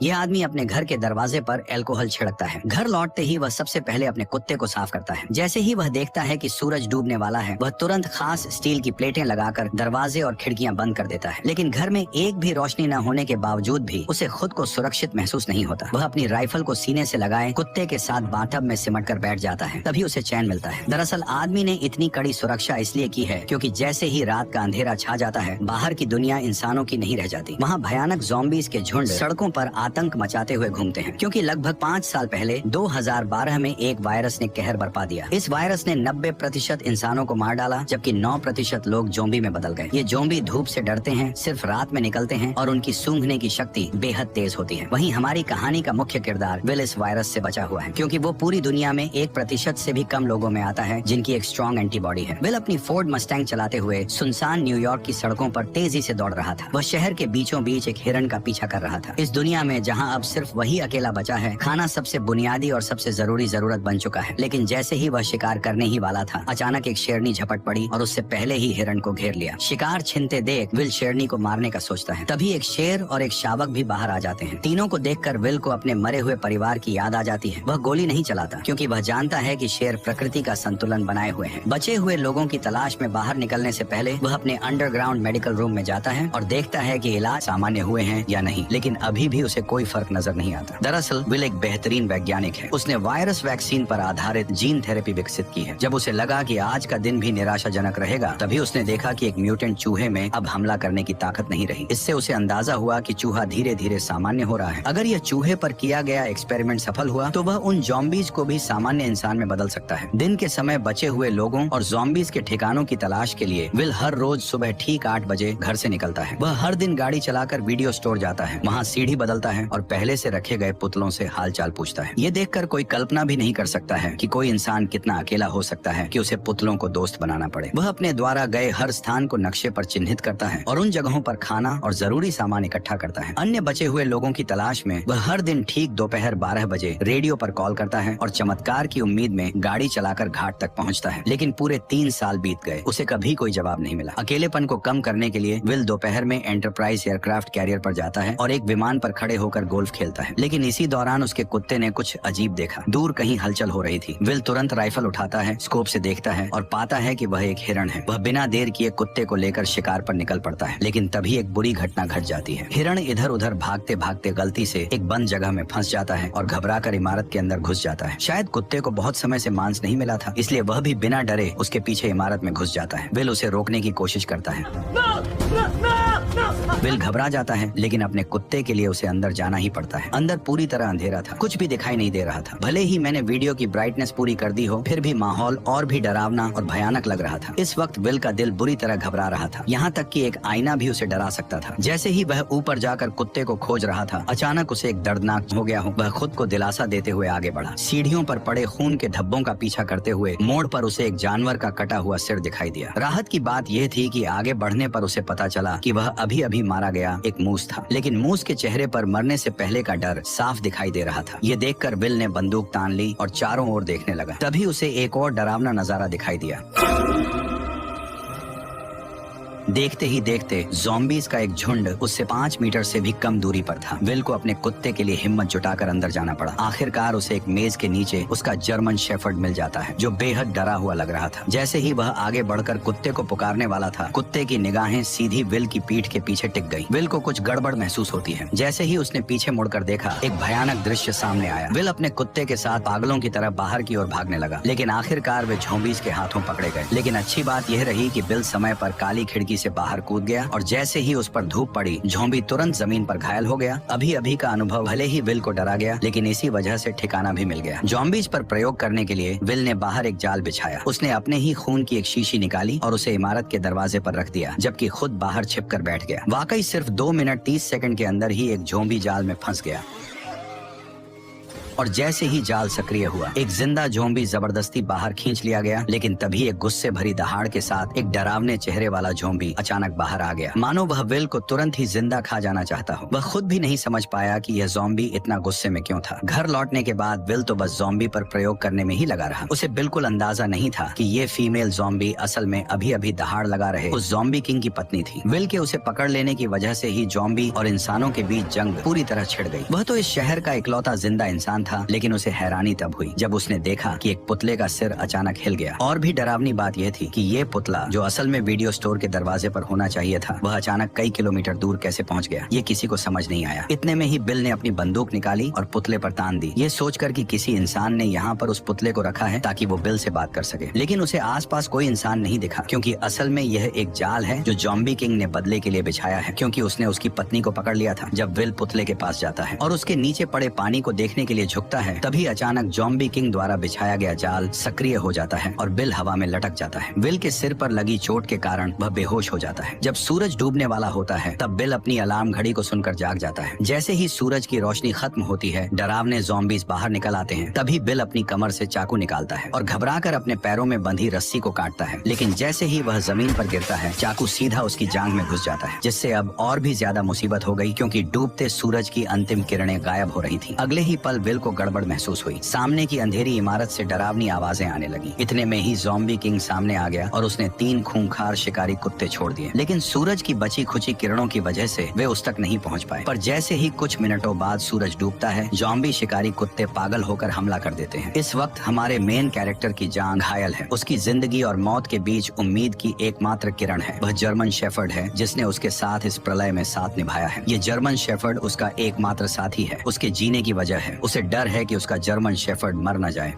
ये आदमी अपने घर के दरवाजे पर अल्कोहल छिड़कता है। घर लौटते ही वह सबसे पहले अपने कुत्ते को साफ करता है। जैसे ही वह देखता है कि सूरज डूबने वाला है, वह तुरंत खास स्टील की प्लेटें लगाकर दरवाजे और खिड़कियां बंद कर देता है। लेकिन घर में एक भी रोशनी न होने के बावजूद भी उसे खुद को सुरक्षित महसूस नहीं होता। वह अपनी राइफल को सीने से लगाए कुत्ते के साथ बाथटब में सिमट कर बैठ जाता है, तभी उसे चैन मिलता है। दरअसल आदमी ने इतनी कड़ी सुरक्षा इसलिए की है क्योंकि जैसे ही रात का अंधेरा छा जाता है, बाहर की दुनिया इंसानों की नहीं रह जाती। वहाँ भयानक ज़ॉम्बीज़ के झुंड सड़कों पर आतंक मचाते हुए घूमते हैं, क्योंकि लगभग 5 साल पहले 2012 में एक वायरस ने कहर बरपा दिया। इस वायरस ने 90% इंसानों को मार डाला, जबकि 9% लोग ज़ॉम्बी में बदल गए। ये ज़ॉम्बी धूप से डरते हैं, सिर्फ रात में निकलते हैं और उनकी सूंघने की शक्ति बेहद तेज होती है। वहीं हमारी कहानी का मुख्य किरदार विल इस वायरस से बचा हुआ है, क्योंकि वो पूरी दुनिया में 1% से भी कम लोगों में आता है जिनकी एक स्ट्रॉन्ग एंटीबॉडी है। विल अपनी फोर्ड मस्टैंग चलाते हुए सुनसान न्यूयॉर्क की सड़कों पर तेजी से दौड़ रहा था। वह शहर के बीचों बीच एक हिरण का पीछा कर रहा था। इस दुनिया में जहां अब सिर्फ वही अकेला बचा है, खाना सबसे बुनियादी और सबसे जरूरी जरूरत बन चुका है। लेकिन जैसे ही वह शिकार करने ही वाला था, अचानक एक शेरनी झपट पड़ी और उससे पहले ही हिरण को घेर लिया। शिकार छिनते देख विल शेरनी को मारने का सोचता है। तभी एक शेर और एक शावक भी बाहर आ जाते हैं। तीनों को देखकर विल को अपने मरे हुए परिवार की याद आ जाती है। वह गोली नहीं चलाता, क्योंकि वह जानता है कि शेर प्रकृति का संतुलन बनाए हुए हैं। बचे हुए लोगों की तलाश में बाहर निकलने से पहले वह अपने अंडरग्राउंड मेडिकल रूम में जाता है और देखता है कि इलाज सामान्य हुए हैं या नहीं, लेकिन अभी भी उसे कोई फर्क नजर नहीं आता। दरअसल विल एक बेहतरीन वैज्ञानिक है। उसने वायरस वैक्सीन पर आधारित जीन थेरेपी विकसित की है। जब उसे लगा कि आज का दिन भी निराशाजनक रहेगा, तभी उसने देखा कि एक म्यूटेंट चूहे में अब हमला करने की ताकत नहीं रही। इससे उसे अंदाजा हुआ कि चूहा धीरे धीरे सामान्य हो रहा है। अगर यह चूहे पर किया गया एक्सपेरिमेंट सफल हुआ तो वह उन ज़ॉम्बीज़ को भी सामान्य इंसान में बदल सकता है। दिन के समय बचे हुए लोगों और ज़ॉम्बीज़ के ठिकानों की तलाश के लिए विल हर रोज सुबह ठीक 8 बजे घर से निकलता है। वह हर दिन गाड़ी चलाकर वीडियो स्टोर जाता है, वहाँ सीढ़ी बदलता है और पहले से रखे गए पुतलों से हालचाल पूछता है। ये देखकर कोई कल्पना भी नहीं कर सकता है कि कोई इंसान कितना अकेला हो सकता है कि उसे पुतलों को दोस्त बनाना पड़े। वह अपने द्वारा गए हर स्थान को नक्शे पर चिन्हित करता है और उन जगहों पर खाना और जरूरी सामान इकट्ठा करता है। अन्य बचे हुए लोगों की तलाश में वह हर दिन ठीक दोपहर 12 बजे रेडियो पर कॉल करता है और चमत्कार की उम्मीद में गाड़ी चलाकर घाट तक पहुंचता है। लेकिन पूरे 3 साल बीत गए, उसे कभी कोई जवाब नहीं मिला। अकेलेपन को कम करने के लिए विल दोपहर में एंटरप्राइज एयरक्राफ्ट कैरियर पर जाता है और एक विमान पर खड़े होकर गोल्फ खेलता है। लेकिन इसी दौरान उसके कुत्ते ने कुछ अजीब देखा। दूर कहीं हलचल हो रही थी। विल तुरंत राइफल उठाता है, स्कोप से देखता है और पाता है कि वह एक हिरण है। वह बिना देर किए कुत्ते को लेकर शिकार पर निकल पड़ता है। लेकिन तभी एक बुरी घटना घट जाती है। हिरण इधर उधर भागते भागते गलती से एक बंद जगह में फंस जाता है और घबराकर इमारत के अंदर घुस जाता है। शायद कुत्ते को बहुत समय से मांस नहीं मिला था, इसलिए वह भी बिना डरे उसके पीछे इमारत में घुस जाता है। विल उसे रोकने की कोशिश करता है। विल घबरा जाता है, लेकिन अपने कुत्ते के लिए उसे अंदर जाना ही पड़ता है। अंदर पूरी तरह अंधेरा था, कुछ भी दिखाई नहीं दे रहा था। भले ही मैंने वीडियो की ब्राइटनेस पूरी कर दी हो, फिर भी माहौल और भी डरावना और भयानक लग रहा था। इस वक्त विल का दिल बुरी तरह घबरा रहा था, यहाँ तक कि एक आईना भी उसे डरा सकता था। जैसे ही वह ऊपर जाकर कुत्ते को खोज रहा था, अचानक उसे एक दर्दनाक हो गया हो। वह खुद को दिलासा देते हुए आगे बढ़ा। सीढ़ियों पर पड़े खून के धब्बों का पीछा करते हुए मोड़ पर उसे एक जानवर का कटा हुआ सिर दिखाई दिया। राहत की बात यह थी कि आगे बढ़ने पर उसे पता चला कि वह अभी अभी मारा गया एक मूस था। लेकिन मूस के चेहरे पर मरने से पहले का डर साफ दिखाई दे रहा था। ये देखकर विल ने बंदूक तान ली और चारों ओर देखने लगा। तभी उसे एक और डरावना नजारा दिखाई दिया। देखते ही देखते ज़ॉम्बीज़ का एक झुंड उससे 5 मीटर से भी कम दूरी पर था। विल को अपने कुत्ते के लिए हिम्मत जुटाकर अंदर जाना पड़ा। आखिरकार उसे एक मेज के नीचे उसका जर्मन शेफर्ड मिल जाता है, जो बेहद डरा हुआ लग रहा था। जैसे ही वह आगे बढ़कर कुत्ते को पुकारने वाला था, कुत्ते की निगाहें सीधी विल की पीठ के पीछे टिक गई। विल को कुछ गड़बड़ महसूस होती है। जैसे ही उसने पीछे मुड़कर देखा, एक भयानक दृश्य सामने आया। विल अपने कुत्ते के साथ पागलों की तरह बाहर की ओर भागने लगा, लेकिन आखिरकार वे ज़ॉम्बीज़ के हाथों पकड़े गए। लेकिन अच्छी बात यह रही कि विल समय पर काली खिड़की से बाहर कूद गया और जैसे ही उस पर धूप पड़ी, ज़ॉम्बी तुरंत जमीन पर घायल हो गया। अभी अभी का अनुभव भले ही विल को डरा गया, लेकिन इसी वजह से ठिकाना भी मिल गया। ज़ॉम्बीज़ पर प्रयोग करने के लिए विल ने बाहर एक जाल बिछाया। उसने अपने ही खून की एक शीशी निकाली और उसे इमारत के दरवाजे पर रख दिया, जबकि खुद बाहर छिपकर बैठ गया। वाकई सिर्फ 2 मिनट 30 सेकंड के अंदर ही एक ज़ॉम्बी जाल में फंस गया। और जैसे ही जाल सक्रिय हुआ, एक जिंदा ज़ॉम्बी जबरदस्ती बाहर खींच लिया गया। लेकिन तभी एक गुस्से भरी दहाड़ के साथ एक डरावने चेहरे वाला ज़ॉम्बी अचानक बाहर आ गया, मानो वह विल को तुरंत ही जिंदा खा जाना चाहता हो। वह खुद भी नहीं समझ पाया कि यह ज़ॉम्बी इतना गुस्से में क्यों था। घर लौटने के बाद विल तो बस ज़ॉम्बी पर प्रयोग करने में ही लगा रहा। उसे बिल्कुल अंदाजा नहीं था कि ये फीमेल ज़ॉम्बी असल में अभी अभी दहाड़ लगा रहे उस ज़ॉम्बी किंग की पत्नी थी। विल के उसे पकड़ लेने की वजह से ही ज़ॉम्बी और इंसानों के बीच जंग पूरी तरह छिड़ गई। वह तो इस शहर का इकलौता जिंदा इंसान था, लेकिन उसे हैरानी तब हुई जब उसने देखा कि एक पुतले का सिर अचानक हिल गया। और भी डरावनी बात यह थी कि ये पुतला, जो असल में वीडियो स्टोर के दरवाजे पर होना चाहिए था, वह अचानक कई किलोमीटर दूर कैसे पहुंच गया, ये किसी को समझ नहीं आया। इतने में ही बिल ने अपनी बंदूक निकाली और पुतले पर तान दी, ये सोचकर कि किसी इंसान ने यहाँ पर उस पुतले को रखा है ताकि वो बिल से बात कर सके। लेकिन उसे आसपास कोई इंसान नहीं दिखा, क्योंकि असल में यह एक जाल है जो ज़ॉम्बी किंग ने बदले के लिए बिछाया है, क्योंकि उसने उसकी पत्नी को पकड़ लिया था। जब विल पुतले के पास जाता है और उसके नीचे पड़े पानी को देखने के लिए झुकता है, तभी अचानक ज़ॉम्बी किंग द्वारा बिछाया गया जाल सक्रिय हो जाता है और बिल हवा में लटक जाता है। विल के सिर पर लगी चोट के कारण वह बेहोश हो जाता है। जब सूरज डूबने वाला होता है, तब बिल अपनी अलार्म घड़ी को सुनकर जाग जाता है। जैसे ही सूरज की रोशनी खत्म होती है, डरावने ज़ॉम्बीज़ बाहर निकल आते हैं। तभी बिल अपनी कमर से चाकू निकालता है और घबराकर अपने पैरों में बंधी रस्सी को काटता है। लेकिन जैसे ही वह जमीन पर गिरता है, चाकू सीधा उसकी जांघ में घुस जाता है, जिससे अब और भी ज्यादा मुसीबत हो गई, क्योंकि डूबते सूरज की अंतिम किरणें गायब हो रही थी। अगले ही पल बिल को गड़बड़ महसूस हुई। सामने की अंधेरी इमारत से डरावनी आवाजें आने लगी। इतने में ही ज़ॉम्बी किंग सामने आ गया और उसने 3 खूंखार शिकारी कुत्ते छोड़ दिए। लेकिन सूरज की बची खुची किरणों की वजह से वे उस तक नहीं पहुंच पाए। पर जैसे ही कुछ मिनटों बाद सूरज डूबता है, ज़ॉम्बी शिकारी कुत्ते पागल होकर हमला कर देते हैं। इस वक्त हमारे मेन कैरेक्टर की जान घायल है। उसकी जिंदगी और मौत के बीच उम्मीद की एकमात्र किरण है। वह जर्मन शेफर्ड है जिसने उसके साथ इस प्रलय में साथ निभाया है। ये जर्मन शेफर्ड उसका एकमात्र साथी है, उसके जीने की वजह है। उसे डर है कि उसका जर्मन शेफर्ड मर न जाए।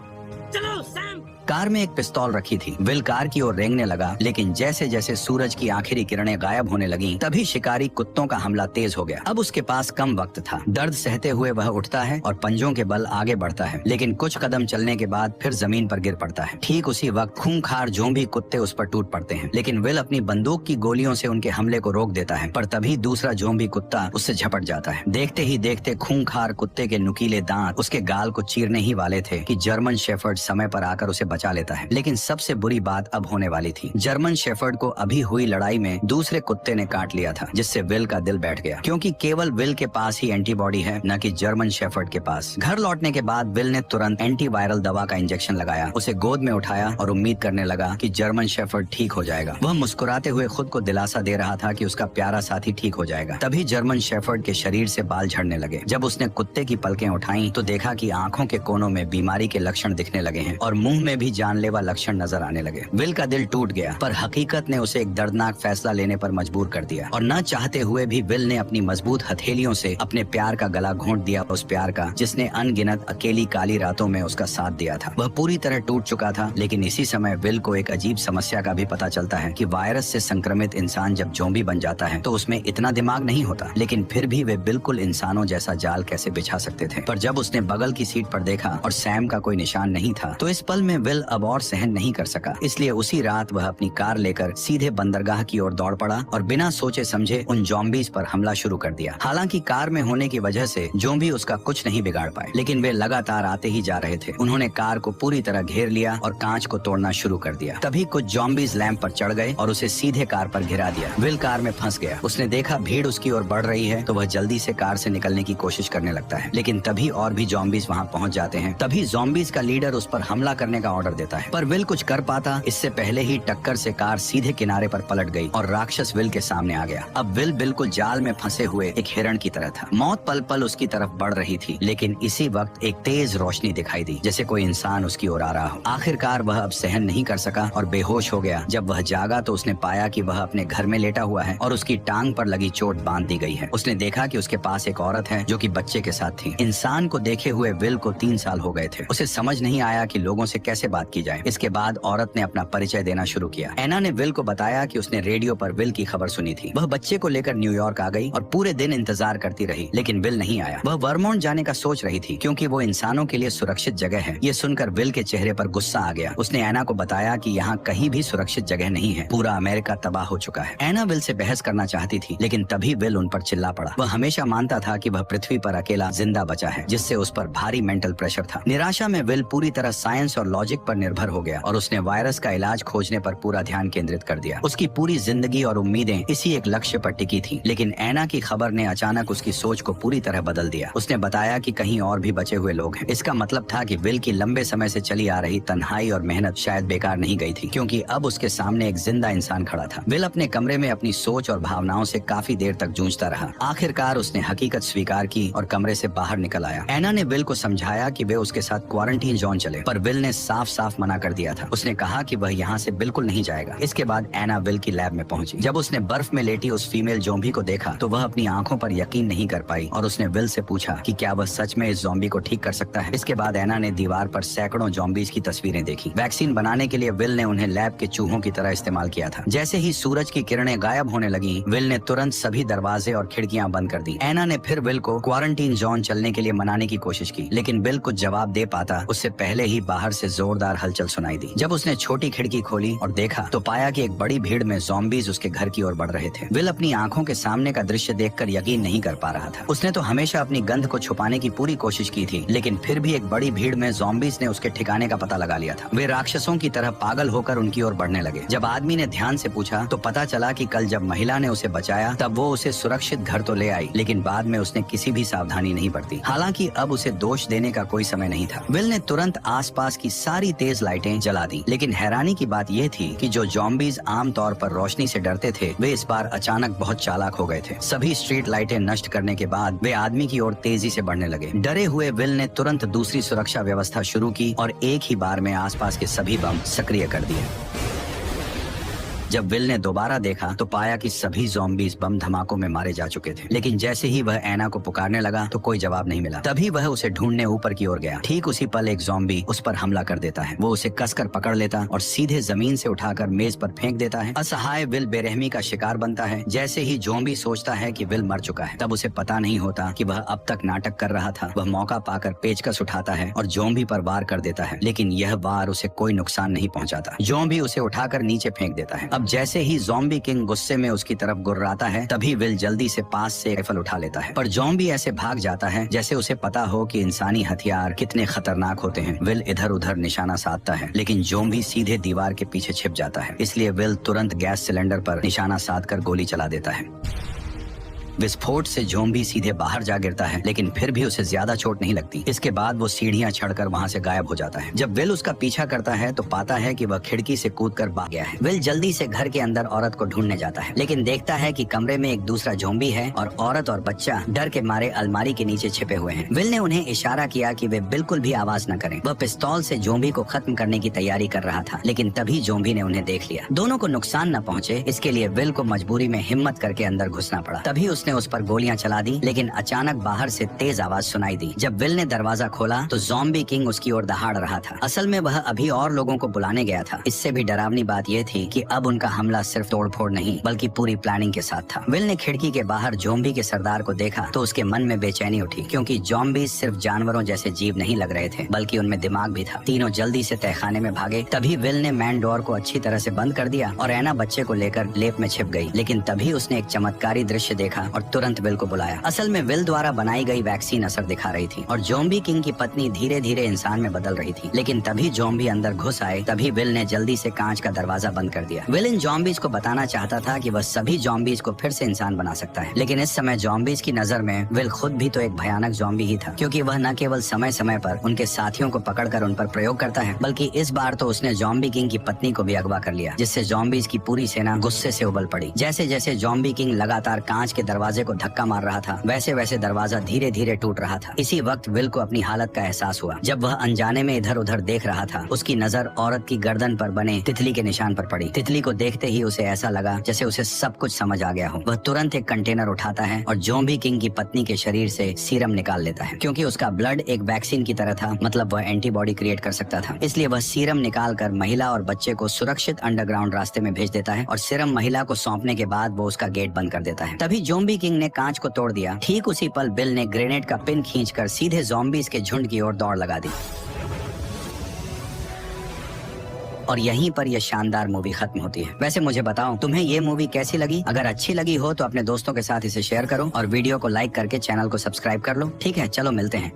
कार में एक पिस्तौल रखी थी। विल कार की ओर रेंगने लगा, लेकिन जैसे जैसे सूरज की आखिरी किरणें गायब होने लगीं, तभी शिकारी कुत्तों का हमला तेज हो गया। अब उसके पास कम वक्त था। दर्द सहते हुए वह उठता है और पंजों के बल आगे बढ़ता है, लेकिन कुछ कदम चलने के बाद फिर जमीन पर गिर पड़ता है। ठीक उसी वक्त खूंखार ज़ॉम्बी कुत्ते उस पर टूट पड़ते हैं, लेकिन विल अपनी बंदूक की गोलियों से उनके हमले को रोक देता है। पर तभी दूसरा ज़ॉम्बी कुत्ता उससे झपट जाता है। देखते ही देखते खूंखार कुत्ते के नुकीले दांत उसके गाल को चीरने ही वाले थे कि जर्मन शेफर्ड समय पर आकर उसे बचा लेता है। लेकिन सबसे बुरी बात अब होने वाली थी। जर्मन शेफर्ड को अभी हुई लड़ाई में दूसरे कुत्ते ने काट लिया था, जिससे विल का दिल बैठ गया, क्योंकि केवल विल के पास ही एंटीबॉडी है, न कि जर्मन शेफर्ड के पास। घर लौटने के बाद विल ने तुरंत एंटीवायरल दवा का इंजेक्शन लगाया, उसे गोद में उठाया और उम्मीद करने लगा कि जर्मन शेफर्ड ठीक हो जाएगा। वह मुस्कुराते हुए खुद को दिलासा दे रहा था कि उसका प्यारा साथी ठीक हो जाएगा। तभी जर्मन शेफर्ड के शरीर से बाल झड़ने लगे। जब उसने कुत्ते की पलकें उठाई तो देखा कि आंखों के कोनों में बीमारी के लक्षण दिखने लगे हैं और मुंह में भी जानलेवा लक्षण नजर आने लगे। विल का दिल टूट गया, पर हकीकत ने उसे एक दर्दनाक फैसला लेने पर मजबूर कर दिया और न चाहते हुए भी विल ने अपनी मजबूत हथेलियों से अपने प्यार का गला घोंट दिया, उस प्यार का जिसने अनगिनत अकेली काली रातों में उसका साथ दिया था। वह पूरी तरह टूट चुका था। लेकिन इसी समय विल को एक अजीब समस्या का भी पता चलता है कि वायरस से संक्रमित इंसान जब ज़ॉम्बी बन जाता है तो उसमें इतना दिमाग नहीं होता, लेकिन फिर भी वे बिल्कुल इंसानों जैसा जाल कैसे बिछा सकते थे। पर जब उसने बगल की सीट पर देखा और सैम का कोई निशान नहीं था, तो इस पल में विल अब और सहन नहीं कर सका। इसलिए उसी रात वह अपनी कार लेकर सीधे बंदरगाह की ओर दौड़ पड़ा और बिना सोचे समझे उन ज़ॉम्बीज़ पर हमला शुरू कर दिया। हालांकि कार में होने की वजह से ज़ॉम्बी उसका कुछ नहीं बिगाड़ पाए, लेकिन वे लगातार आते ही जा रहे थे। उन्होंने कार को पूरी तरह घेर लिया और कांच को तोड़ना शुरू कर दिया। तभी कुछ ज़ॉम्बीज़ लैंप पर चढ़ गए और उसे सीधे कार पर गिरा दिया। विल कार में फंस गया। उसने देखा भीड़ उसकी ओर बढ़ रही है तो वह जल्दी से कार से निकलने की कोशिश करने लगता है, लेकिन तभी और भी ज़ॉम्बीज़ वहां पहुंच जाते हैं। तभी ज़ॉम्बीज़ का लीडर उस पर हमला करने का ऑर्डर देता है, पर विल कुछ कर पाता इससे पहले ही टक्कर से कार सीधे किनारे पर पलट गई और राक्षस विल के सामने आ गया। अब विल बिल्कुल जाल में फंसे हुए एक हिरण की तरह था। मौत पल पल उसकी तरफ बढ़ रही थी, लेकिन इसी वक्त एक तेज रोशनी दिखाई दी, जैसे कोई इंसान उसकी ओर आ रहा हो। आखिरकार वह अब सहन नहीं कर सका और बेहोश हो गया। जब वह जागा तो उसने पाया कि वह अपने घर में लेटा हुआ है और उसकी टांग पर लगी चोट बांध दी गई है। उसने देखा कि उसके पास एक औरत है जो कि बच्चे के साथ थी। इंसान को देखे हुए विल को 3 साल हो गए थे। उसे समझ नहीं आया कि लोगों से कैसे बात की जाए। इसके बाद औरत ने अपना परिचय देना शुरू किया। एना ने विल को बताया कि उसने रेडियो पर विल की खबर सुनी थी। वह बच्चे को लेकर न्यूयॉर्क आ गई और पूरे दिन इंतजार करती रही, लेकिन विल नहीं आया। वह वर्मोंट जाने का सोच रही थी क्योंकि वो इंसानों के लिए सुरक्षित जगह है। ये सुनकर विल के चेहरे पर गुस्सा आ गया। उसने एना को बताया कि यहाँ कहीं भी सुरक्षित जगह नहीं है, पूरा अमेरिका तबाह हो चुका है। एना विल से बहस करना चाहती थी, लेकिन तभी विल उन पर चिल्ला पड़ा। वह हमेशा मानता था कि वह पृथ्वी पर अकेला जिंदा बचा है, जिससे उस पर भारी मेंटल प्रेशर था। निराशा में विल पूरी तरह साइंस और लॉजिक पर निर्भर हो गया और उसने वायरस का इलाज खोजने पर पूरा ध्यान केंद्रित कर दिया। उसकी पूरी जिंदगी और उम्मीदें इसी एक लक्ष्य पर टिकी थी। लेकिन एना की खबर ने अचानक उसकी सोच को पूरी तरह बदल दिया। उसने बताया कि कहीं और भी बचे हुए लोग हैं। इसका मतलब था कि विल की लंबे समय से चली आ रही तन्हाई और मेहनत शायद बेकार नहीं गई थी, क्योंकि अब उसके सामने एक जिंदा इंसान खड़ा था। विल अपने कमरे में अपनी सोच और भावनाओं से काफी देर तक जूझता रहा। आखिरकार उसने हकीकत स्वीकार की और कमरे से बाहर निकल आया। एना ने विल को समझाया कि वे उसके साथ क्वारंटीन जोन चले, पर विल ने साफ साफ मना कर दिया था। उसने कहा कि वह यहाँ से बिल्कुल नहीं जाएगा। इसके बाद एना विल की लैब में पहुंची। जब उसने बर्फ में लेटी उस फीमेल ज़ॉम्बी को देखा तो वह अपनी आंखों पर यकीन नहीं कर पाई और उसने विल से पूछा कि क्या वह सच में इस ज़ॉम्बी को ठीक कर सकता है। इसके बाद एना ने दीवार पर सैकड़ों ज़ॉम्बीज की तस्वीरें देखी। वैक्सीन बनाने के लिए विल ने उन्हें लैब के चूहों की तरह इस्तेमाल किया था। जैसे ही सूरज की किरणें गायब होने लगी, विल ने तुरंत सभी दरवाजे और खिड़कियां बंद कर दी। एना ने फिर विल को क्वारंटीन जोन चलने के लिए मनाने की कोशिश की, लेकिन विल कुछ जवाब दे पाता उससे पहले ही बाहर से जोरदार हलचल सुनाई दी। जब उसने छोटी खिड़की खोली और देखा तो पाया कि एक बड़ी भीड़ में ज़ॉम्बीज उसके घर की ओर बढ़ रहे थे। विल अपनी आंखों के सामने का दृश्य देखकर यकीन नहीं कर पा रहा था। उसने तो हमेशा अपनी गंध को छुपाने की पूरी कोशिश की थी, लेकिन फिर भी एक बड़ी भीड़ में ज़ॉम्बीज ने उसके ठिकाने का पता लगा लिया था। वे राक्षसों की तरह पागल होकर उनकी ओर बढ़ने लगे। जब आदमी ने ध्यान से पूछा तो पता चला कि कल जब महिला ने उसे बचाया तब वो उसे सुरक्षित घर तो ले आई, लेकिन बाद में उसने किसी भी सावधानी नहीं बरती। हालांकि अब उसे दोष देने का कोई समय नहीं था। विल ने तुरंत आसपास की सारी तेज लाइटें जला दी, लेकिन हैरानी की बात यह थी कि जो ज़ॉम्बीज आमतौर पर रोशनी से डरते थे, वे इस बार अचानक बहुत चालाक हो गए थे। सभी स्ट्रीट लाइटें नष्ट करने के बाद वे आदमी की ओर तेजी से बढ़ने लगे। डरे हुए विल ने तुरंत दूसरी सुरक्षा व्यवस्था शुरू की और एक ही बार में आसपास के सभी बम सक्रिय कर दिए। जब विल ने दोबारा देखा तो पाया कि सभी ज़ॉम्बीज बम धमाकों में मारे जा चुके थे, लेकिन जैसे ही वह एना को पुकारने लगा तो कोई जवाब नहीं मिला। तभी वह उसे ढूंढने ऊपर की ओर गया। ठीक उसी पल एक ज़ॉम्बी उस पर हमला कर देता है। वो उसे कसकर पकड़ लेता और सीधे जमीन से उठाकर मेज पर फेंक देता है। असहाय विल बेरहमी का शिकार बनता है। जैसे ही ज़ॉम्बी सोचता है कि विल मर चुका है, तब उसे पता नहीं होता कि वह अब तक नाटक कर रहा था। वह मौका पाकर पेचकस उठाता है और ज़ॉम्बी पर वार कर देता है, लेकिन यह वार उसे कोई नुकसान नहीं पहुंचाता। ज़ॉम्बी उसे उठाकर नीचे फेंक देता है। अब जैसे ही ज़ॉम्बी किंग गुस्से में उसकी तरफ गुर्राता है, तभी विल जल्दी से पास से राइफल उठा लेता है, पर ज़ॉम्बी ऐसे भाग जाता है जैसे उसे पता हो कि इंसानी हथियार कितने खतरनाक होते हैं। विल इधर उधर निशाना साधता है, लेकिन ज़ॉम्बी सीधे दीवार के पीछे छिप जाता है। इसलिए विल तुरंत गैस सिलेंडर पर निशाना साधकर गोली चला देता है। विस्फोट से ज़ॉम्बी सीधे बाहर जा गिरता है, लेकिन फिर भी उसे ज्यादा चोट नहीं लगती। इसके बाद वो सीढ़ियां चढ़कर वहां से गायब हो जाता है। जब विल उसका पीछा करता है तो पाता है कि वह खिड़की से कूदकर भाग गया है। विल जल्दी से घर के अंदर औरत को ढूंढने जाता है, लेकिन देखता है कि कमरे में एक दूसरा ज़ॉम्बी है और औरत और बच्चा डर के मारे अलमारी के नीचे छिपे हुए हैं। विल ने उन्हें इशारा किया कि वे बिल्कुल भी आवाज न करें। वह पिस्तौल से ज़ॉम्बी को खत्म करने की तैयारी कर रहा था, लेकिन तभी ज़ॉम्बी ने उन्हें देख लिया। दोनों को नुकसान न पहुंचे, इसके लिए विल को मजबूरी में हिम्मत करके अंदर घुसना पड़ा। तभी उसने उस पर गोलियां चला दी, लेकिन अचानक बाहर से तेज आवाज सुनाई दी। जब विल ने दरवाजा खोला तो ज़ॉम्बी किंग उसकी ओर दहाड़ रहा था। असल में वह अभी और लोगों को बुलाने गया था। इससे भी डरावनी बात यह थी कि अब उनका हमला सिर्फ तोड़फोड़ नहीं बल्कि पूरी प्लानिंग के साथ था। विल ने खिड़की के बाहर ज़ॉम्बी के सरदार को देखा तो उसके मन में बेचैनी उठी, क्योंकि ज़ॉम्बी सिर्फ जानवरों जैसे जीव नहीं लग रहे थे, बल्कि उनमें दिमाग भी था। तीनों जल्दी से तहखाने में भागे। तभी विल ने मैन डोर को अच्छी तरह से बंद कर दिया और एना बच्चे को लेकर लेप में छिप गई। लेकिन तभी उसने एक चमत्कारी दृश्य देखा और तुरंत विल को बुलाया। असल में विल द्वारा बनाई गई वैक्सीन असर दिखा रही थी और ज़ॉम्बी किंग की पत्नी धीरे धीरे इंसान में बदल रही थी। लेकिन तभी ज़ॉम्बी अंदर घुस आए। तभी विल ने जल्दी से कांच का दरवाजा बंद कर दिया। विल इन ज़ॉम्बीज को बताना चाहता था कि वह सभी ज़ॉम्बीज को फिर से इंसान बना सकता है, लेकिन इस समय ज़ॉम्बीज की नजर में विल खुद भी तो एक भयानक ज़ॉम्बी ही था, क्योंकि वह न केवल समय समय पर उनके साथियों को पकड़कर उन पर प्रयोग करता है, बल्कि इस बार तो उसने ज़ॉम्बी किंग की पत्नी को भी अगवा कर लिया, जिससे ज़ॉम्बीज की पूरी सेना गुस्से से उबल पड़ी। जैसे जैसे ज़ॉम्बी किंग लगातार कांच के दरवाजे दरवाजे को धक्का मार रहा था, वैसे वैसे दरवाजा धीरे धीरे टूट रहा था। इसी वक्त विल को अपनी हालत का एहसास हुआ। जब वह अनजाने में इधर उधर देख रहा था, उसकी नजर औरत की गर्दन पर बने तितली के निशान पर पड़ी। तितली को देखते ही उसे ऐसा लगा जैसे उसे सब कुछ समझ आ गया हो। वह तुरंत एक कंटेनर उठाता है और ज़ॉम्बी किंग की पत्नी के शरीर से सीरम निकाल लेता है। क्योंकि उसका ब्लड एक वैक्सीन की तरह था, मतलब वह एंटीबॉडी क्रिएट कर सकता था। इसलिए वह सीरम निकाल कर महिला और बच्चे को सुरक्षित अंडरग्राउंड रास्ते में भेज देता है और सीरम महिला को सौंपने के बाद वो उसका गेट बंद कर देता है। तभी ज़ॉम्बी किंग ने कांच को तोड़ दिया। ठीक उसी पल बिल ने ग्रेनेड का पिन खींचकर सीधे ज़ॉम्बीज के झुंड की ओर दौड़ लगा दी। और यहीं पर यह शानदार मूवी खत्म होती है। वैसे मुझे बताओ, तुम्हें ये मूवी कैसी लगी? अगर अच्छी लगी हो तो अपने दोस्तों के साथ इसे शेयर करो और वीडियो को लाइक करके चैनल को सब्सक्राइब कर लो। ठीक है, चलो मिलते हैं।